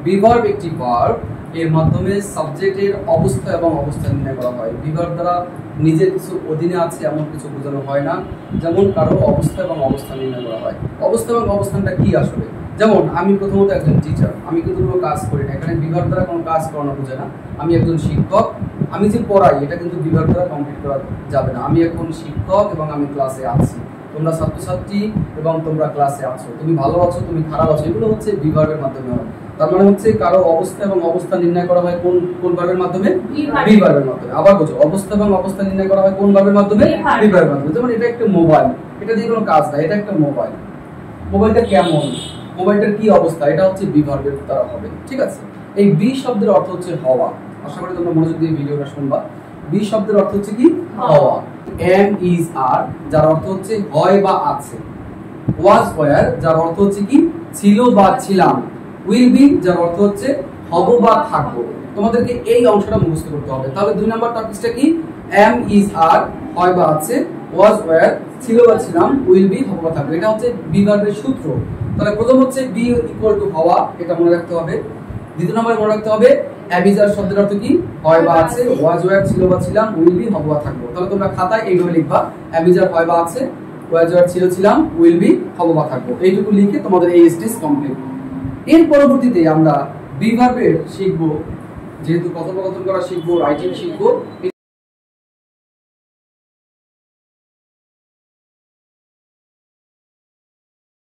Be verb একটি verb, এর মাধ্যমে সাবজেক্টের অবস্থা এবং অবস্থা নির্ণয় করা হয়। বি ভার্ব দ্বারা নিজের কিছু অধীনে আছে এমন কিছু বোঝানো হয় না, যেমন কারো অবস্থা এবং অবস্থান নির্ণয় করা হয়। অবস্থা এবং অবস্থানটা কি আসলে? যেমন আমি প্রথমত একজন টিচার, আমি কিন্তু কোনো কাজ করি না, এখানে বি ভার্ব দ্বারা কোনো কাজ করানো বোঝে না। আমি একজন শিক্ষক, আমি যে পড়াই এটা কিন্তু বি ভার্ব দ্বারা কমপ্লিট করা যাবে না। আমি এখন শিক্ষক এবং আমি ক্লাসে আছি, তোমরা ছাত্রছাত্রী এবং তোমরা ক্লাসে আছো, তুমি ভালো আছো, তুমি খারাপ আছো, এগুলো হচ্ছে বি ভার্বের মাধ্যমে হয়। তার মানে হচ্ছে কারো অবস্থা এবং অবস্থা নির্ণয় করা হয় কোন ভার্বের মাধ্যমে? বি ভার্বের মাধ্যমে। আবার বলছো, অবস্থা এবং অবস্থা নির্ণয় করা হয় কোন ভার্বের মাধ্যমে? বি ভার্বের মাধ্যমে। যেমন এটা একটা মোবাইল, এটা দিয়ে কোনো কাজ নাই, এটা একটা মোবাইল। মোবাইলটা কেমন, মোবাইলটার কি অবস্থা, এটা হচ্ছে বি ভার্বের দ্বারা হবে। ঠিক আছে, এই বি শব্দের অর্থ হচ্ছে হওয়া। আশা করি তোমরা মনোযোগ দিয়ে ভিডিওটা শুনবা। বি শব্দের অর্থ হচ্ছে কি? হওয়া। এম ইজ আর, যার অর্থ হচ্ছে হয় বা আছে। ওয়াজ ওয়্যার, যার অর্থ হচ্ছে কি? ছিল বা ছিলাম। উইল বি, যার অর্থ হচ্ছে হব বা থাকবো। তোমাদেরকে এই অংশটা মুখস্থ করতে হবে। তাহলে 2 নাম্বার টপিকটা কি? এম ইজ আর, হয় বা আছে। ওয়াজ ওয়্যার, ছিল বা ছিলাম। উইল বি, হব বা থাকবো। এটা হচ্ছে বি ভার্বের সূত্র। তাহলে প্রথম হচ্ছে বি ইকুয়াল টু হওয়া, এটা মনে রাখতে হবে। দ্বিতীয় নম্বরে মনে রাখতে হবে এম ইজ আর শব্দের অর্থ কি? হয় বা আছে। ওয়াজ ওয়্যার, ছিল বা ছিলাম। উইল বি, হব বা থাকবো। তাহলে তোমরা খাতায় এইভাবে লিখবা, এম ইজ আর হয় বা আছে, ওয়াজ ওয়্যার ছিল ছিলাম, উইল বি হব বা থাকবো। এইটুকু লিখে তোমাদের এই স্টেজ কমপ্লিট। এর পরবর্তীতে আমরা বি ভার্বের শিখবো, যেহেতু কথোপকথন করা শিখবো, রাইটিং শিখবো।